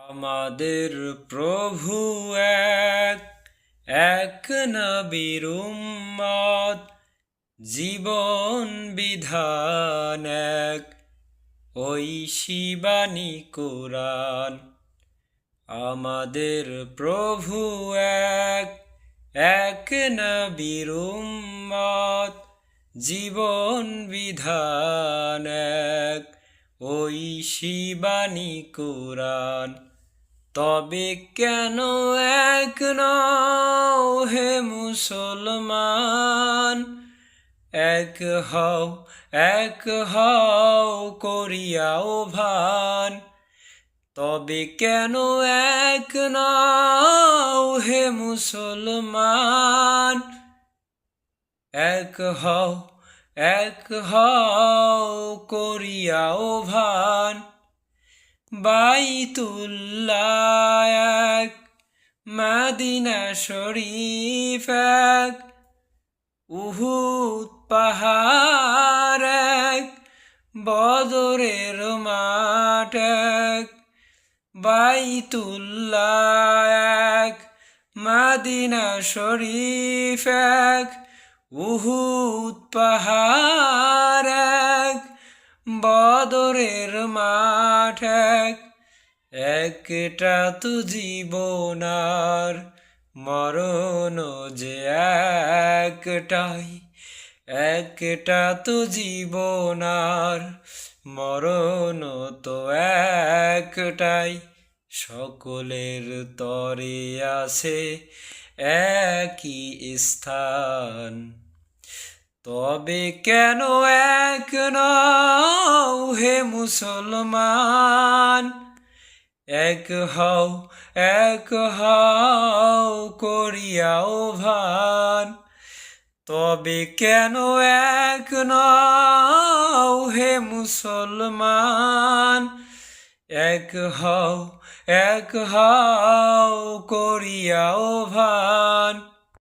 আমাদের প্রভু এক, এক নবীর উম্মত, জীবন বিধান এক, ঐশী বাণী কোরআন। আমাদের প্রভু এক, এক নবীর উম্মত, জীবন বিধান এক, ঐশী বাণী কোরআন। তবে কেন এক নও হে মুসলমান, এক হও করিয়াও ভান। তবে কেন এক নও হে মুসলমান, এক হও করিয়াও ভান। বাইতুল্লাহ এক, মদিনা শরীফ এক, উহুদ পাহাড় এক, বদরের মাঠ এক। বাইতুল্লাহ এক, মদিনা শরীফ এক, উহুদ পাহাড় এক, বদরের মাঠ এক। একটা তো জীবন আর মরণ যে একটাই, একটা তো জীবন আর মরণ তো একটাই। সকলের তরে আছে একই স্থান। তবে কেন এক নও হে মুসলমান, এক হও করিয়াও ভান। তবে কেন এক নও হে মুসলমান, এক হও করিয়াও ভান।